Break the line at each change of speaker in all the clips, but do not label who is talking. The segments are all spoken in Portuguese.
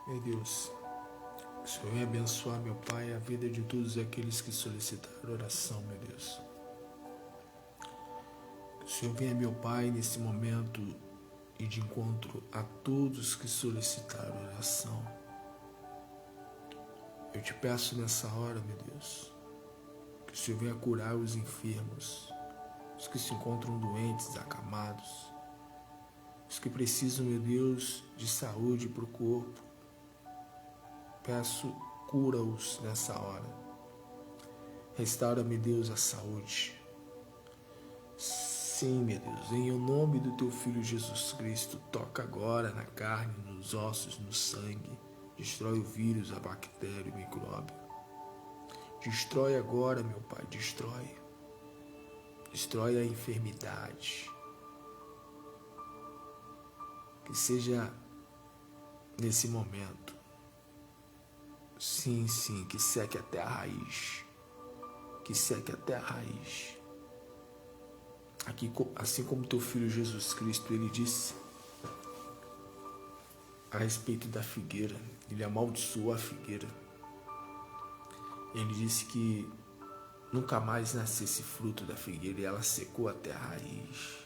Meu Deus, que o Senhor venha abençoar, meu Pai, a vida de todos aqueles que solicitaram oração, meu Deus. Que o Senhor venha, meu Pai, nesse momento e de encontro a todos que solicitaram oração. Eu te peço nessa hora, meu Deus, que o Senhor venha curar os enfermos, os que se encontram doentes, acamados, os que precisam, meu Deus, de saúde para o corpo. Peço, cura-os nessa hora. Restaura-me, Deus, a saúde. Sim, meu Deus, em nome do Teu Filho Jesus Cristo, toca agora na carne, nos ossos, no sangue. Destrói o vírus, a bactéria, o micróbio. Destrói agora, meu Pai, destrói. Destrói a enfermidade. Que seja nesse momento. Sim, que seque até a raiz. Que seque até a raiz. Aqui, assim como Teu Filho Jesus Cristo, Ele disse a respeito da figueira. Ele amaldiçoou a figueira. Ele disse que nunca mais nascesse fruto da figueira e ela secou até a raiz.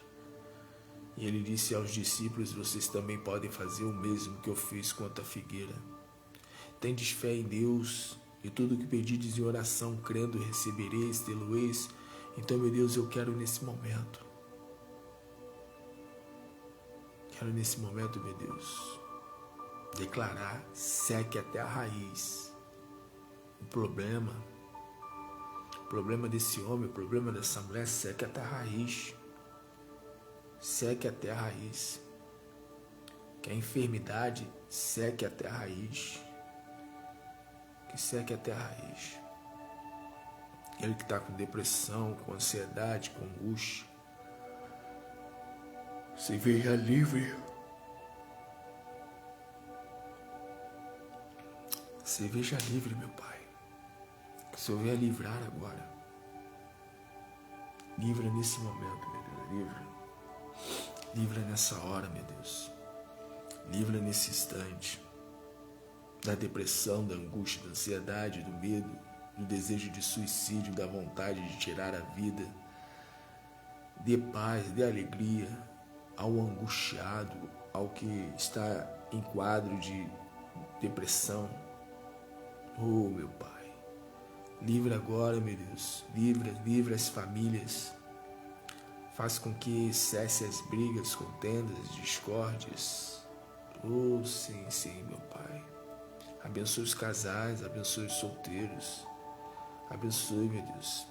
E ele disse aos discípulos: vocês também podem fazer o mesmo que eu fiz quanto à figueira. Tendes fé em Deus, e tudo o que pedides em oração, crendo, recebereis, tê-lo-eis. Então, meu Deus, eu quero nesse momento, meu Deus, declarar: seque até a raiz o problema desse homem, o problema dessa mulher, seque até a raiz. Seque até a raiz. Que a enfermidade seque até a raiz. Que seque até a raiz. Ele que está com depressão, com ansiedade, com angústia, se veja livre. Se veja livre, meu Pai. Que o Senhor venha livrar agora. Livra nesse momento, meu Deus. Livra. Livra nessa hora, meu Deus. Livra nesse instante. Da depressão, da angústia, da ansiedade, do medo, do desejo de suicídio, da vontade de tirar a vida. Dê paz, dê alegria ao angustiado, ao que está em quadro de depressão. Oh, meu Pai, livra agora, meu Deus, livra as famílias. Faz com que cesse as brigas, contendas, discórdias. Oh, sim, meu Pai. Abençoe os casais, abençoe os solteiros. Abençoe, meu Deus.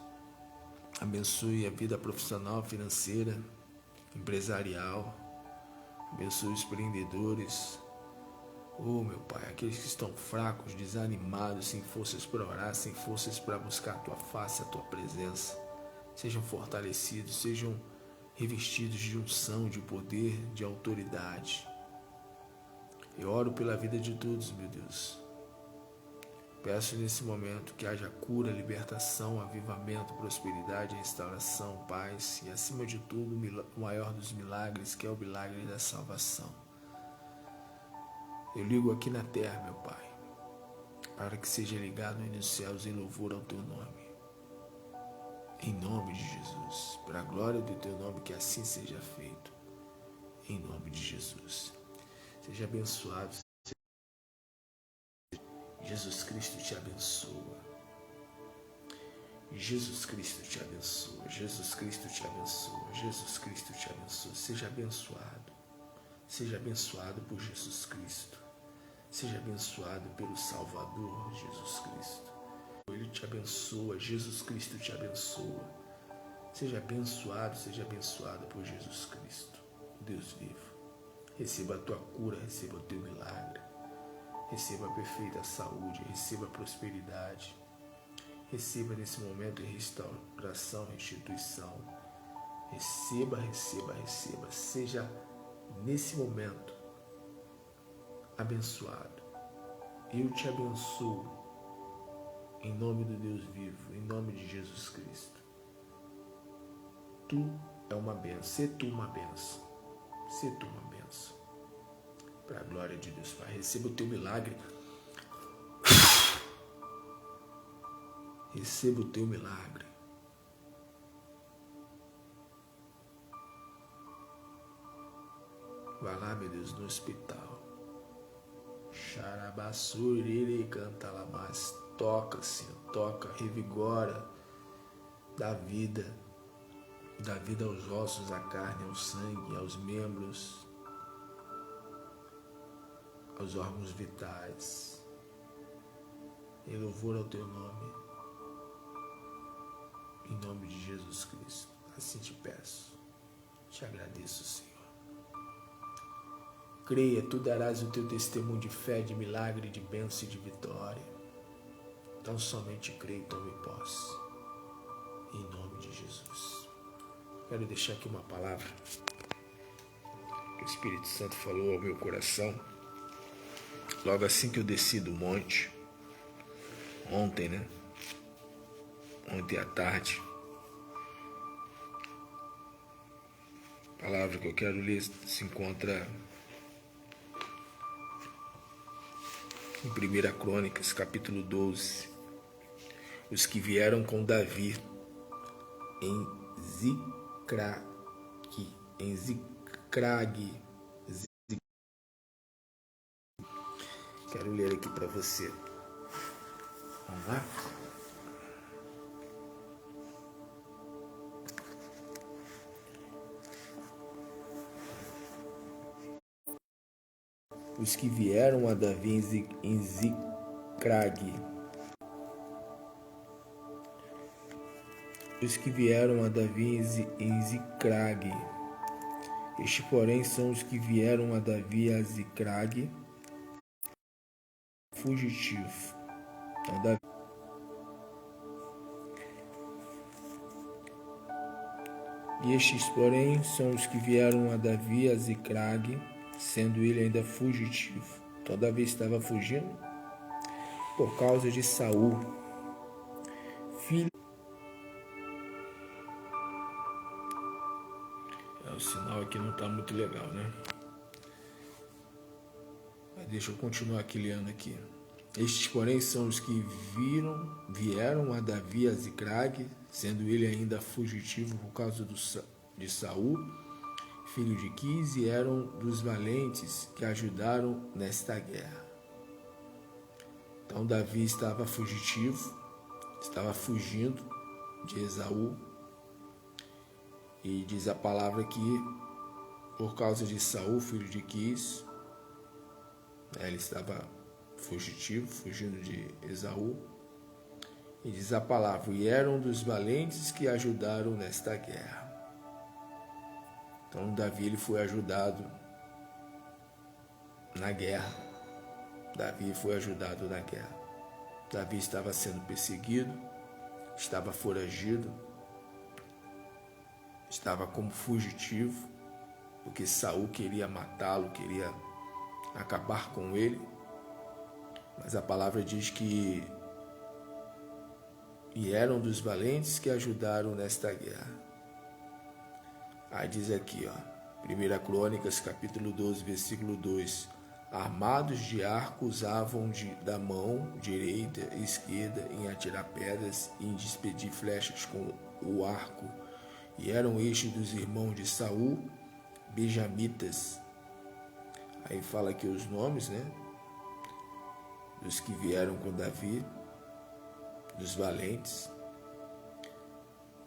Abençoe a vida profissional, financeira, empresarial. Abençoe os empreendedores. Oh, meu Pai, aqueles que estão fracos, desanimados, sem forças para orar, sem forças para buscar a Tua face, a Tua presença. Sejam fortalecidos, sejam revestidos de unção, de poder, de autoridade. Eu oro pela vida de todos, meu Deus. Peço nesse momento que haja cura, libertação, avivamento, prosperidade, restauração, paz e, acima de tudo, o maior dos milagres, que é o milagre da salvação. Eu ligo aqui na terra, meu Pai, para que seja ligado nos céus em louvor ao Teu nome. Em nome de Jesus, para a glória do Teu nome, que assim seja feito. Em nome de Jesus. Seja abençoado. Jesus Cristo te abençoa. Jesus Cristo te abençoa. Jesus Cristo te abençoa. Jesus Cristo te abençoa. Seja abençoado. Seja abençoado por Jesus Cristo. Seja abençoado pelo Salvador Jesus Cristo. Ele te abençoa. Jesus Cristo te abençoa. Seja abençoado por Jesus Cristo. Deus vivo. Receba a tua cura, receba o teu milagre. Receba a perfeita saúde, receba a prosperidade. Receba nesse momento restauração, restituição. Receba. Seja nesse momento abençoado. Eu te abençoo em nome do Deus vivo, em nome de Jesus Cristo. Tu é uma bênção. Sê tu uma bênção. Sê tu uma bênção. Para a glória de Deus, Pai. Receba o teu milagre. Receba o teu milagre. Vá lá, meu Deus, no hospital. Xarabassuri, canta lá mais. Toca, Senhor, toca, revigora. Dá vida aos ossos, à carne, ao sangue, aos membros, aos órgãos vitais. Em louvor ao teu nome. Em nome de Jesus Cristo. Assim te peço. Te agradeço, Senhor. Creia, tu darás o teu testemunho de fé, de milagre, de bênção e de vitória. Então somente creia e tome posse. Em nome de Jesus. Quero deixar aqui uma palavra que o Espírito Santo falou ao meu coração. Logo assim que eu desci do monte, ontem, né? Ontem à tarde. A palavra que eu quero ler se encontra em 1 Crônicas, capítulo 12. Os que vieram com Davi em Ziclag. Quero ler aqui para você. Vamos lá? Os que vieram a Davi em Ziclag. Os que vieram a Davi em Ziclag. Estes, porém, são os que vieram a Davi a Ziclag, fugitivo. Então, Davi. E estes, porém, são os que vieram a Davi a Ziclag, sendo ele ainda fugitivo. Então Davi estava fugindo por causa de Saul, filho. O sinal aqui não está muito legal, né? Mas deixa eu continuar aqui lendo aqui. Estes, porém, são os que vieram a Davi a Ziclag, sendo ele ainda fugitivo por causa de Saul, filho de Quis, e eram dos valentes que ajudaram nesta guerra. Então Davi estava fugitivo, estava fugindo de Esaú, e diz a palavra aqui, por causa de Saul, filho de Quis, ele estava fugitivo, fugindo de Esaú, e diz a palavra, e eram dos valentes que ajudaram nesta guerra. Então Davi ele foi ajudado na guerra. Davi foi ajudado na guerra. Davi estava sendo perseguido, estava foragido, estava como fugitivo, porque Saul queria matá-lo, queria acabar com ele. Mas a palavra diz que e eram dos valentes que ajudaram nesta guerra. Aí diz aqui, 1 Crônicas, capítulo 12, versículo 2. Armados de arco usavam da mão direita e esquerda em atirar pedras e em despedir flechas com o arco. E eram estes dos irmãos de Saul, benjamitas. Aí fala aqui os nomes, né? Dos que vieram com Davi, dos valentes.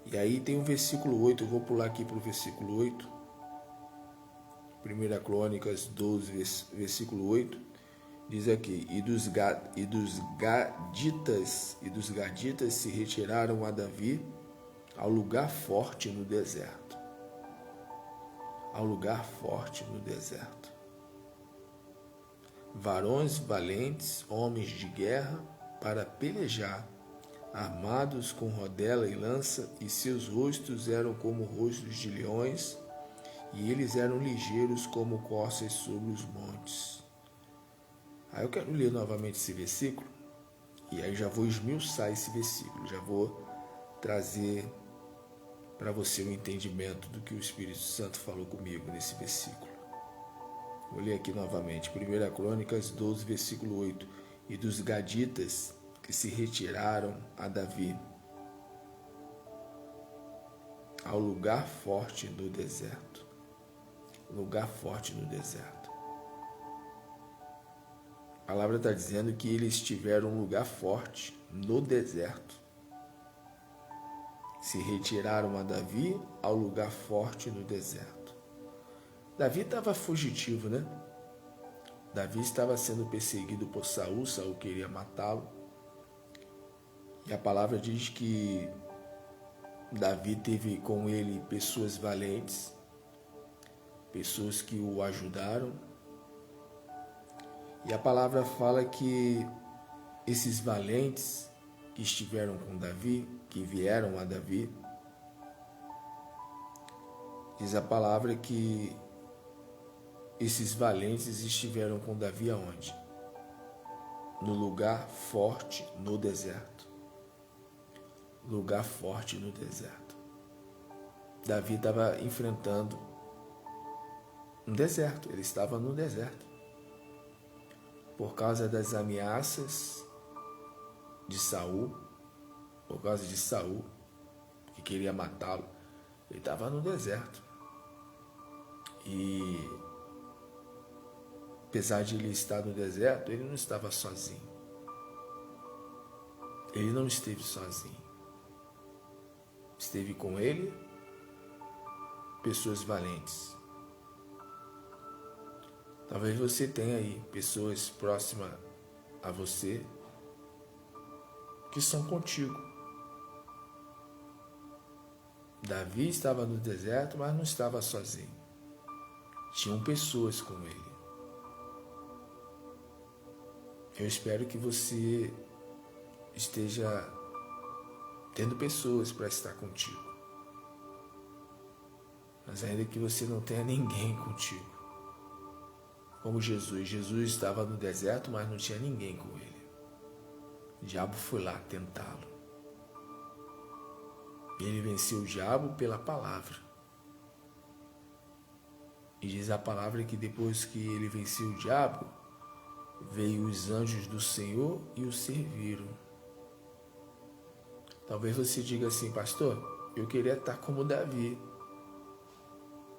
E aí tem o versículo 8, eu vou pular aqui para o versículo 8. 1 Crônicas 12, versículo 8, diz aqui, e dos gaditas se retiraram a Davi ao lugar forte no deserto. Ao lugar forte no deserto. Varões valentes, homens de guerra, para pelejar, armados com rodela e lança, e seus rostos eram como rostos de leões, e eles eram ligeiros como corças sobre os montes. Aí eu quero ler novamente esse versículo, e aí já vou esmiuçar esse versículo, já vou trazer para você o entendimento do que o Espírito Santo falou comigo nesse versículo. Vou ler aqui novamente. 1 Crônicas 12, versículo 8. E dos gaditas que se retiraram a Davi ao lugar forte no deserto. Lugar forte no deserto. A palavra está dizendo que eles tiveram um lugar forte no deserto. Se retiraram a Davi ao lugar forte no deserto. Davi estava fugitivo, né? Davi estava sendo perseguido por Saul. Saul queria matá-lo. E a palavra diz que Davi teve com ele pessoas valentes, pessoas que o ajudaram. E a palavra fala que esses valentes que estiveram com Davi, que vieram a Davi, diz a palavra que esses valentes estiveram com Davi aonde? No lugar forte no deserto. Lugar forte no deserto. Davi estava enfrentando um deserto, ele estava no deserto. Por causa das ameaças de Saul, por causa de Saul, que queria matá-lo, ele estava no deserto. E apesar de ele estar no deserto, ele não estava sozinho. Ele não esteve sozinho. Esteve com ele pessoas valentes. Talvez você tenha aí pessoas próximas a você que são contigo. Davi estava no deserto, mas não estava sozinho. Tinham pessoas com ele. Eu espero que você esteja tendo pessoas para estar contigo. Mas ainda que você não tenha ninguém contigo. Como Jesus. Jesus estava no deserto, mas não tinha ninguém com ele. O diabo foi lá tentá-lo. E ele venceu o diabo pela palavra. E diz a palavra que depois que ele venceu o diabo, veio os anjos do Senhor e o serviram. Talvez você diga assim, pastor, eu queria estar como Davi.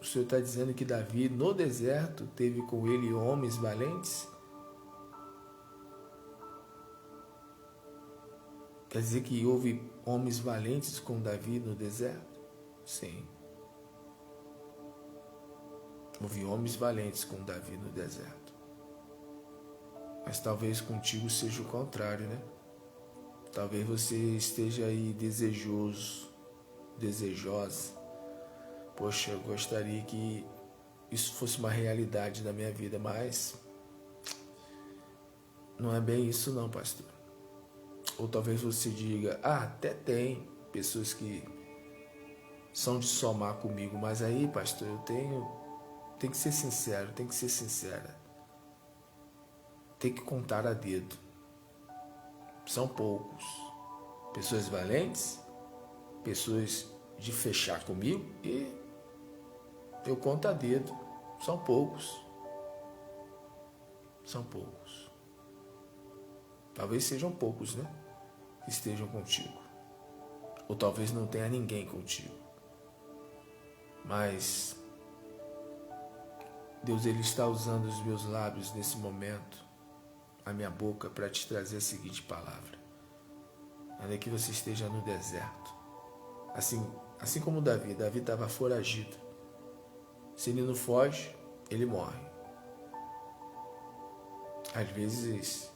O Senhor está dizendo que Davi, no deserto, teve com ele homens valentes? Quer dizer que houve homens valentes com Davi no deserto? Sim. Houve homens valentes com Davi no deserto. Mas talvez contigo seja o contrário, né? Talvez você esteja aí desejoso, desejosa. Poxa, eu gostaria que isso fosse uma realidade na minha vida, mas não é bem isso não, pastor. Ou talvez você diga, até tem pessoas que são de somar comigo, mas aí, pastor, eu tenho que ser sincero, tem que ser sincera. Tem que contar a dedo. São poucos. Pessoas valentes, pessoas de fechar comigo e eu conto a dedo. São poucos. São poucos. Talvez sejam poucos, né? Que estejam contigo. Ou talvez não tenha ninguém contigo. Mas Deus, Ele está usando os meus lábios nesse momento, a minha boca, para te trazer a seguinte palavra. Ainda que você esteja no deserto. Assim como Davi estava foragido. Se ele não foge, ele morre. Às vezes,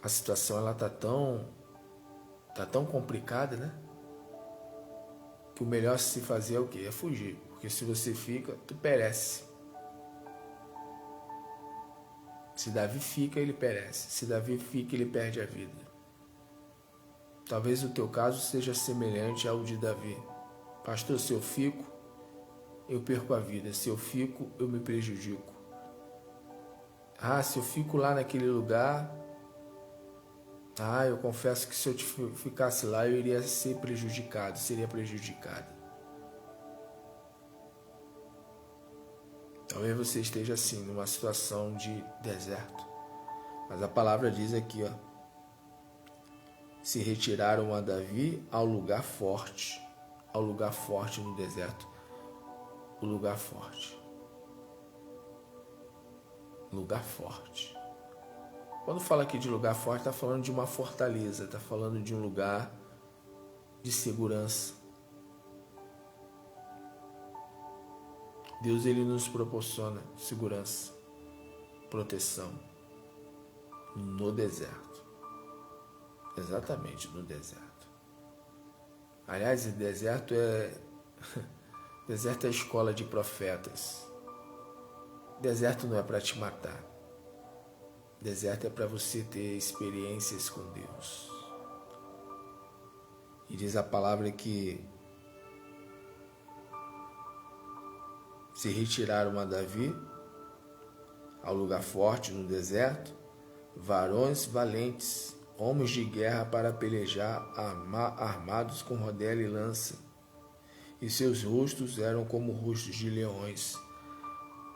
a situação ela tá tão complicada, né? Que o melhor a se fazer é o quê? É fugir. Porque se você fica, tu perece. Se Davi fica, ele perece. Se Davi fica, ele perde a vida. Talvez o teu caso seja semelhante ao de Davi. Pastor, se eu fico, eu perco a vida. Se eu fico, eu me prejudico. Se eu fico lá naquele lugar, eu confesso que se eu ficasse lá, eu iria ser prejudicado, seria prejudicado. Talvez você esteja assim, numa situação de deserto. Mas a palavra diz aqui, ó, se retiraram a Davi ao lugar forte no deserto. O lugar forte. Lugar forte. Quando fala aqui de lugar forte, está falando de uma fortaleza, está falando de um lugar de segurança. Deus, ele nos proporciona segurança, proteção no deserto. Exatamente no deserto. Aliás, o deserto é deserto é a escola de profetas. Deserto não é para te matar. Deserto é para você ter experiências com Deus. E diz a palavra que se retiraram a Davi ao lugar forte no deserto, varões valentes, homens de guerra para pelejar, armados com rodela e lança, e seus rostos eram como rostos de leões.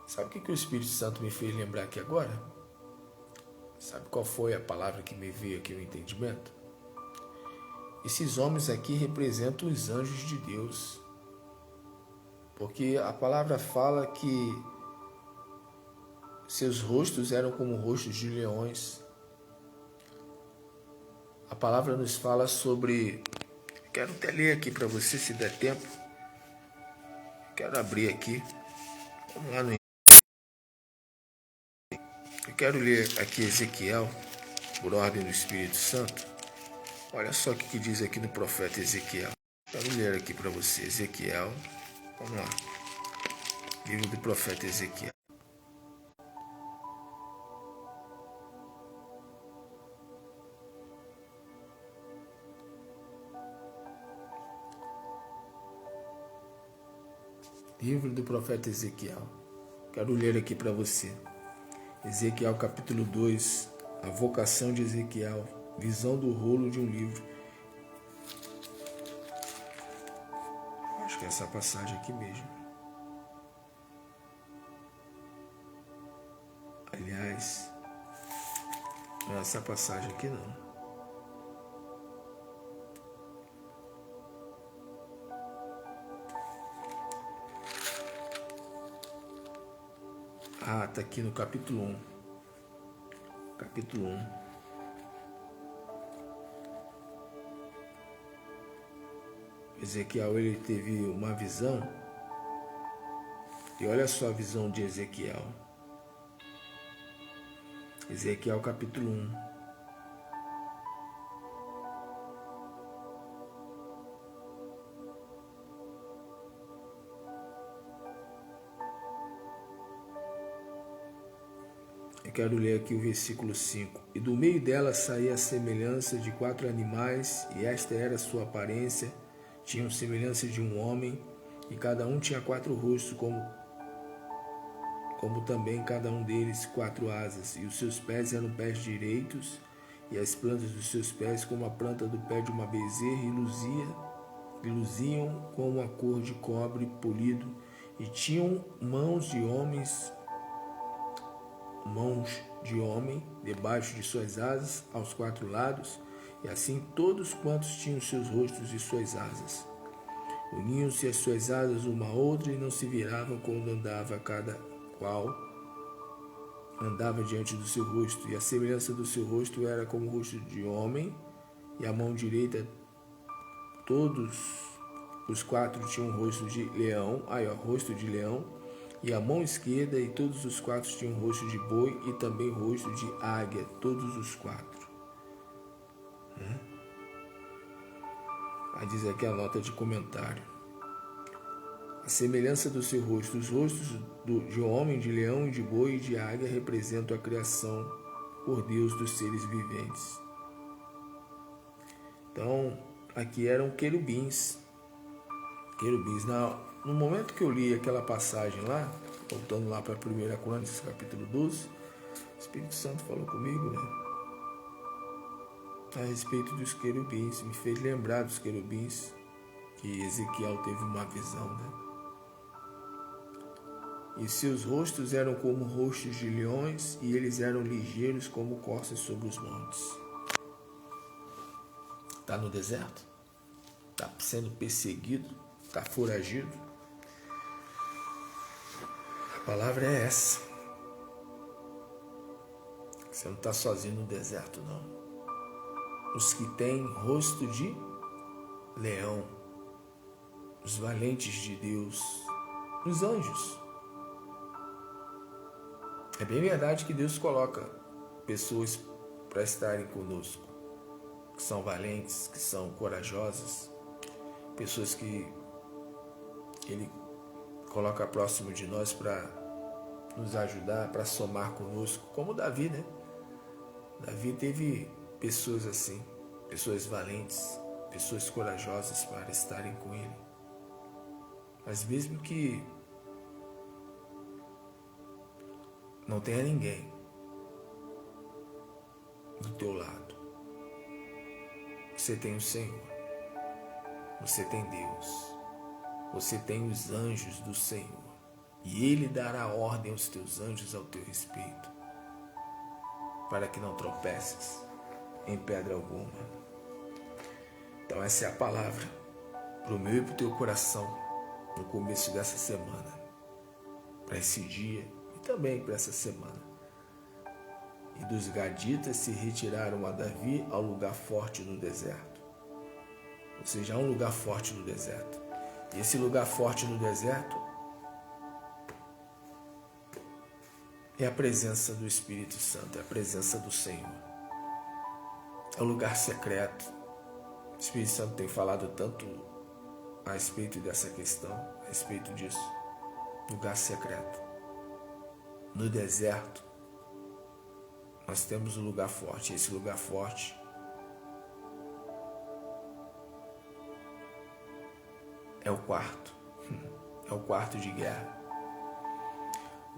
Sabe o que o Espírito Santo me fez lembrar aqui agora? Sabe qual foi a palavra que me veio aqui no entendimento? Esses homens aqui representam os anjos de Deus. Porque a palavra fala que seus rostos eram como rostos de leões. A palavra nos fala sobre... Quero até ler aqui para você, se der tempo. Quero abrir aqui. Vamos lá no... Eu quero ler aqui Ezequiel, por ordem do Espírito Santo. Olha só o que diz aqui no profeta Ezequiel. Quero ler aqui para você, Ezequiel. Vamos lá. Livro do profeta Ezequiel. Livro do profeta Ezequiel. Quero ler aqui para você. Ezequiel capítulo 2. A vocação de Ezequiel. Visão do rolo de um livro. Acho que é essa passagem aqui mesmo. Aliás, não é essa passagem aqui não. Ah, está aqui no capítulo 1. Capítulo 1. Ezequiel, ele teve uma visão. E olha só a visão de Ezequiel. Ezequiel capítulo 1. Eu quero ler aqui o versículo 5. E do meio dela saía a semelhança de 4 animais, e esta era a sua aparência. Tinham semelhança de um homem, e cada um tinha 4 rostos, como também cada um deles 4 asas. E os seus pés eram pés direitos, e as plantas dos seus pés como a planta do pé de uma bezerra, e luziam como a cor de cobre polido, e tinham mãos de homem debaixo de suas asas aos 4 lados, e assim todos quantos tinham seus rostos e suas asas. Uniam-se as suas asas uma a outra e não se viravam quando andava, cada qual andava diante do seu rosto, e a semelhança do seu rosto era como o rosto de homem, e a mão direita todos os 4 tinham rosto de leão, rosto de leão, e a mão esquerda e todos os 4 tinham rosto de boi e também rosto de águia, todos os 4. Aí diz aqui a nota de comentário. A semelhança do seu rosto, os rostos de homem, de leão, de boi e de águia representam a criação por Deus dos seres viventes. Então, aqui eram querubins. No momento que eu li aquela passagem lá, voltando lá para 1 Crônicas, capítulo 12, o Espírito Santo falou comigo, né? A respeito dos querubins, me fez lembrar dos querubins, que Ezequiel teve uma visão, né? e seus rostos eram como rostos de leões, e eles eram ligeiros como corças sobre os montes. Está no deserto? Está sendo perseguido? Está foragido? A palavra é essa. Você não está sozinho no deserto, não. Os que têm rosto de leão, os valentes de Deus, os anjos. É bem verdade que Deus coloca pessoas para estarem conosco, que são valentes, que são corajosas, pessoas que Ele coloca próximo de nós para nos ajudar, para somar conosco, como Davi, né? Davi teve pessoas assim, pessoas valentes, pessoas corajosas para estarem com ele. Mas mesmo que não tenha ninguém do teu lado, você tem o Senhor, você tem Deus, você tem os anjos do Senhor, e Ele dará ordem aos teus anjos ao teu respeito, para que não tropeces em pedra alguma. Então essa é a palavra para o meu e para o teu coração no começo dessa semana, para esse dia e também para essa semana. E dos gaditas se retiraram a Davi ao lugar forte no deserto. Ou seja, há um lugar forte no deserto. E esse lugar forte no deserto é a presença do Espírito Santo, é a presença do Senhor. É um lugar secreto. O Espírito Santo tem falado tanto a respeito dessa questão, a respeito disso. Lugar secreto. No deserto, nós temos um lugar forte. Esse lugar forte é o quarto. É o quarto de guerra.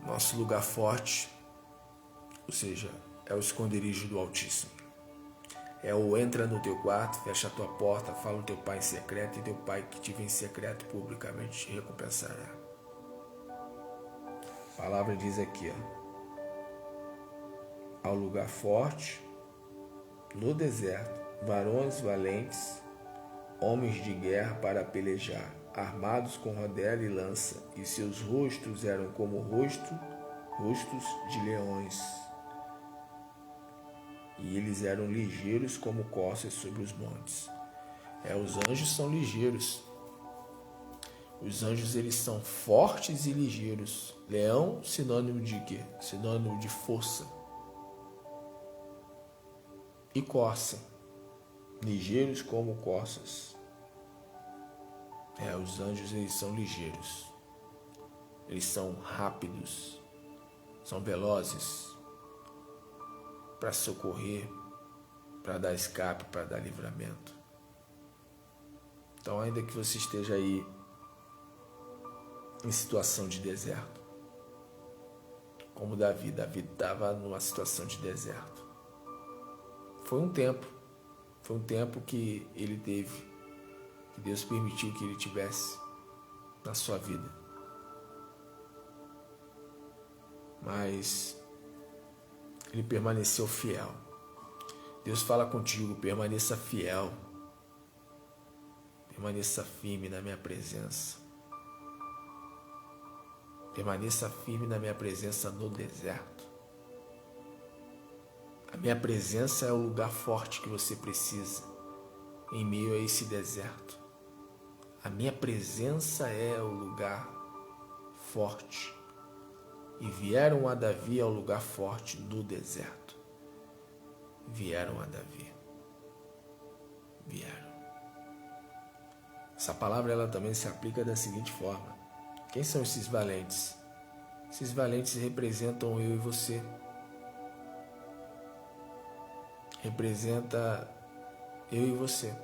Nosso lugar forte, ou seja, é o esconderijo do Altíssimo. É o entra no teu quarto, fecha a tua porta, fala o teu pai em secreto, e teu pai que te vê em secreto publicamente te recompensará. A palavra diz aqui, ao lugar forte, no deserto, varões valentes, homens de guerra para pelejar, armados com rodela e lança, e seus rostos eram como rostos de leões, e eles eram ligeiros como corças sobre os montes. Os anjos são ligeiros. Os anjos, eles são fortes e ligeiros. Leão, sinônimo de quê? Sinônimo de força. E corça, ligeiros como corças. Os anjos, eles são ligeiros. Eles são rápidos, são velozes para socorrer, para dar escape, para dar livramento. Então, ainda que você esteja aí em situação de deserto, como Davi estava numa situação de deserto. Foi um tempo que ele teve, que Deus permitiu que ele tivesse na sua vida. Mas ele permaneceu fiel. Deus fala contigo, permaneça fiel. Permaneça firme na minha presença. Permaneça firme na minha presença no deserto. A minha presença é o lugar forte que você precisa em meio a esse deserto. A minha presença é o lugar forte. E vieram a Davi ao lugar forte do deserto. Vieram a Davi. Vieram. Essa palavra ela também se aplica da seguinte forma. Quem são esses valentes? Esses valentes representam eu e você. Representa eu e você.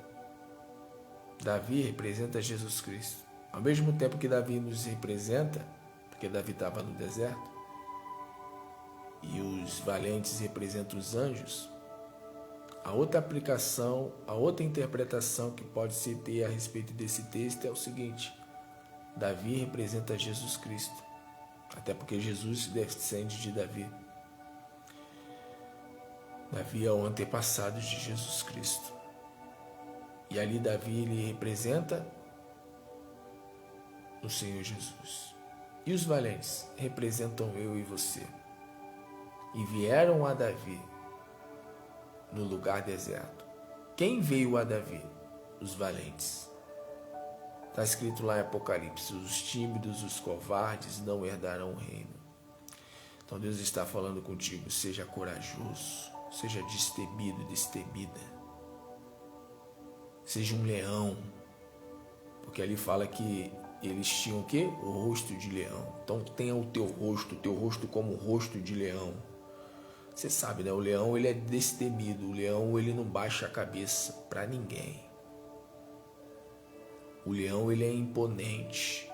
Davi representa Jesus Cristo. Ao mesmo tempo que Davi nos representa, porque Davi estava no deserto, e os valentes representam os anjos, a outra aplicação, a outra interpretação que pode se ter a respeito desse texto é o seguinte: Davi representa Jesus Cristo. Até porque Jesus descende de Davi. Davi é o antepassado de Jesus Cristo. E ali Davi, ele representa o Senhor Jesus. E os valentes representam eu e você. E vieram a Davi no lugar deserto. Quem veio a Davi? Os valentes. Está escrito lá em Apocalipse: os tímidos, os covardes não herdarão o reino. Então Deus está falando contigo: seja corajoso, seja destemido, destemida. Seja um leão. Porque ali fala que eles tinham o quê? O rosto de leão. Então tenha o teu rosto como o rosto de leão. Você sabe, né? O leão, ele é destemido. O leão, ele não baixa a cabeça para ninguém. O leão, ele é imponente.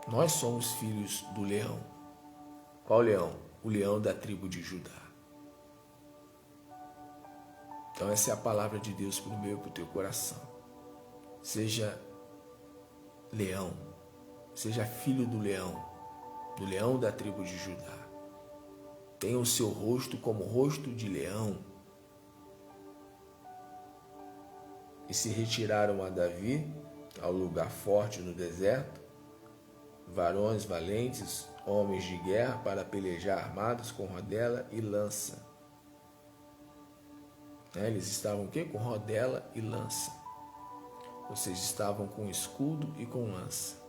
Nós somos filhos do leão. Qual leão? O leão da tribo de Judá. Então essa é a palavra de Deus para o meu e para o teu coração. Seja leão, seja filho do leão da tribo de Judá. Tenha o seu rosto como rosto de leão. E se retiraram a Davi ao lugar forte no deserto, varões valentes, homens de guerra, para pelejar armados com rodela e lança. Eles estavam o quê? Com rodela e lança. Vocês estavam com escudo e com lança.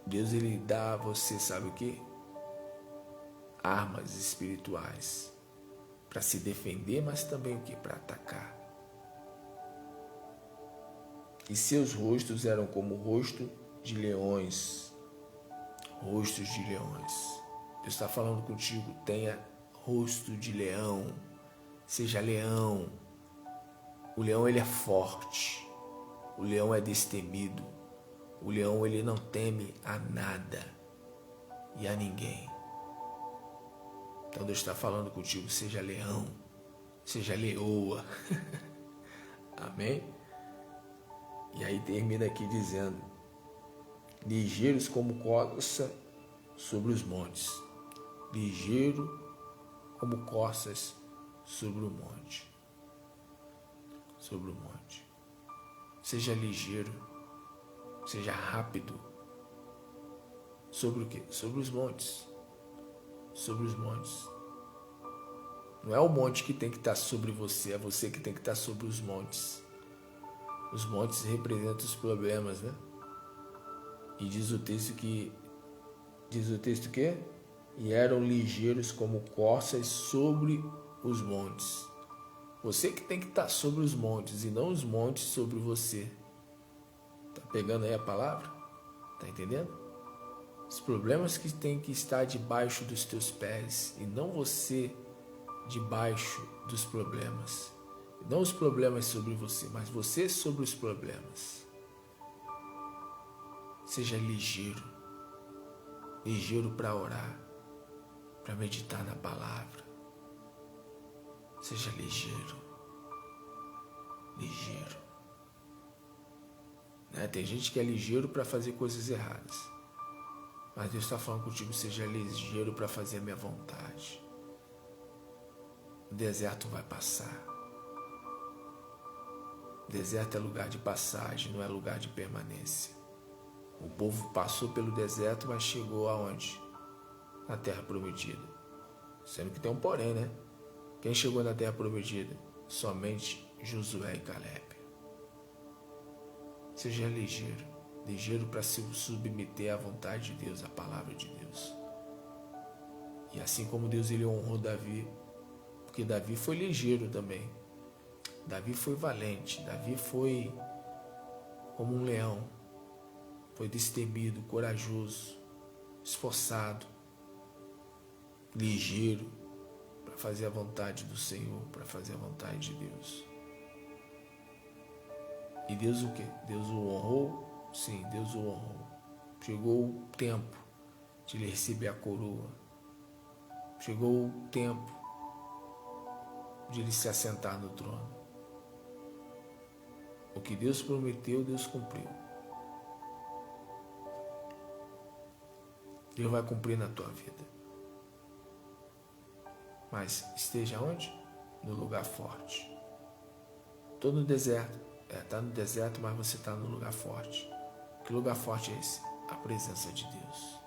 Deus, ele dá a você, sabe o quê? Armas espirituais para se defender, mas também o quê? Para atacar. E seus rostos eram como o rosto de leões. Rostos de leões. Deus está falando contigo: tenha rosto de leão. Seja leão. O leão, ele é forte. O leão é destemido. O leão, ele não teme a nada e a ninguém. Então Deus está falando contigo: seja leão, seja leoa. Amém? E aí termina aqui dizendo: ligeiros como corça sobre os montes. Ligeiro como corças sobre o monte. Sobre o monte. Seja ligeiro, seja rápido. Sobre o quê? Sobre os montes. Sobre os montes. Não é o monte que tem que estar sobre você, é você que tem que estar sobre os montes. Os montes representam os problemas, né? E diz o texto que e eram ligeiros como corças sobre os montes. Você que tem que estar sobre os montes e não os montes sobre você. Tá pegando aí a palavra? Tá entendendo? Os problemas que tem que estar debaixo dos teus pés e não você debaixo dos problemas. Não os problemas sobre você, mas você sobre os problemas. Seja ligeiro. Ligeiro para orar, para meditar na palavra. Seja ligeiro. Ligeiro. Né? Tem gente que é ligeiro para fazer coisas erradas. Mas Deus está falando contigo: seja ligeiro para fazer a minha vontade. O deserto vai passar. O deserto é lugar de passagem, não é lugar de permanência. O povo passou pelo deserto, mas chegou aonde? Na terra prometida. Sendo que tem um porém, né? Quem chegou na terra prometida? Somente Josué e Caleb. Seja ligeiro. Ligeiro para se submeter à vontade de Deus, à palavra de Deus. E assim como Deus, ele honrou Davi, porque Davi foi ligeiro também. Davi foi valente. Davi foi como um leão. Foi destemido, corajoso, esforçado, ligeiro para fazer a vontade do Senhor, para fazer a vontade de Deus. E Deus o quê? Deus o honrou? Sim, Deus o honrou. Chegou o tempo de ele receber a coroa. Chegou o tempo de ele se assentar no trono. O que Deus prometeu, Deus cumpriu. Deus vai cumprir na tua vida. Mas esteja onde? No lugar forte. Estou no deserto. Está no deserto, mas você está no lugar forte. Que lugar forte é esse? A presença de Deus.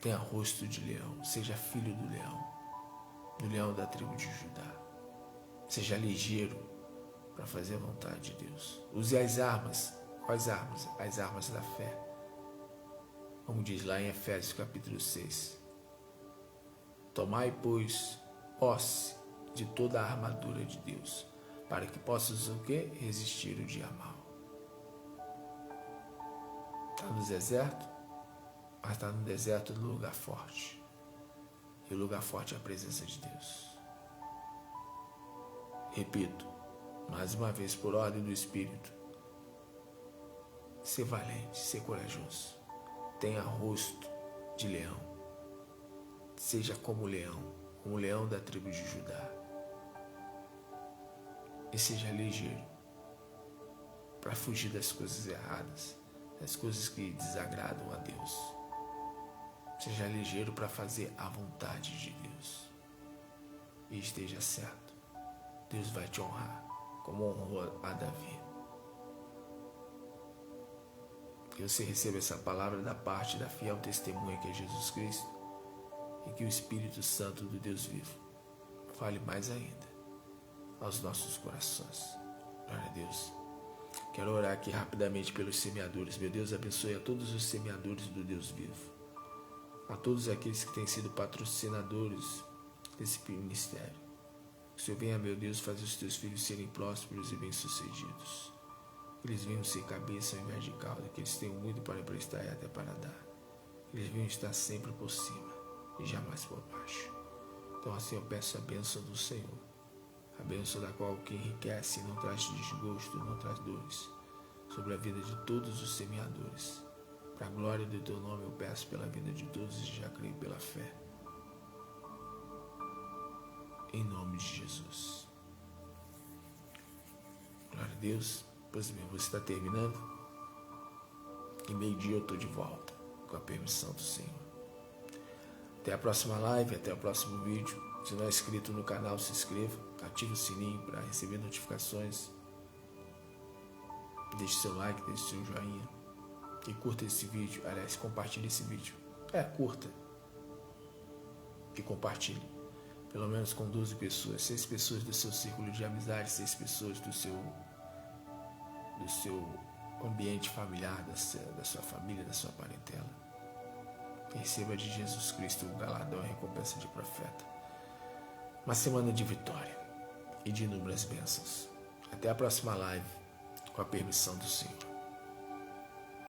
Tenha rosto de leão. Seja filho do leão da tribo de Judá. Seja ligeiro para fazer a vontade de Deus. Use as armas. Quais armas? As armas da fé. Como diz lá em Efésios capítulo 6. Tomai, pois, posse de toda a armadura de Deus, para que possas o quê? Resistir o dia mau. Está no deserto, mas está no deserto do lugar forte. E o lugar forte é a presença de Deus. Repito, mais uma vez, por ordem do Espírito, ser valente, ser corajoso. Tenha rosto de leão. Seja como o leão da tribo de Judá. E seja ligeiro para fugir das coisas erradas, das coisas que desagradam a Deus. Seja ligeiro para fazer a vontade de Deus. E esteja certo. Deus vai te honrar, como honrou a Davi. Que você receba essa palavra da parte da fiel testemunha que é Jesus Cristo, e que o Espírito Santo do Deus vivo fale mais ainda aos nossos corações. Glória a Deus. Quero orar aqui rapidamente pelos semeadores. Meu Deus, abençoe a todos os semeadores do Deus vivo, a todos aqueles que têm sido patrocinadores desse ministério. Que o Senhor venha, meu Deus, fazer os teus filhos serem prósperos e bem-sucedidos. Que eles venham ser cabeça ao invés de cauda, que eles tenham muito para emprestar e até para dar. Que eles venham estar sempre por cima e jamais por baixo. Então assim eu peço a bênção do Senhor, a bênção da qual que enriquece e não traz desgosto, não traz dores, sobre a vida de todos os semeadores. Para a glória do teu nome eu peço pela vida de todos e já creio pela fé. Em nome de Jesus. Glória a Deus. Pois bem, você está terminando. E meio-dia eu estou de volta, com a permissão do Senhor. Até a próxima live, até o próximo vídeo. Se não é inscrito no canal, se inscreva. Ative o sininho para receber notificações. Deixe seu like, deixe seu joinha. E curta esse vídeo. Aliás, compartilhe esse vídeo. Curta. E compartilhe. Pelo menos com 12 pessoas. 6 pessoas do seu círculo de amizade. 6 pessoas do seu ambiente familiar, da sua família, da sua parentela. Receba de Jesus Cristo o galardão e a recompensa de profeta. Uma semana de vitória e de inúmeras bênçãos. Até a próxima live, com a permissão do Senhor.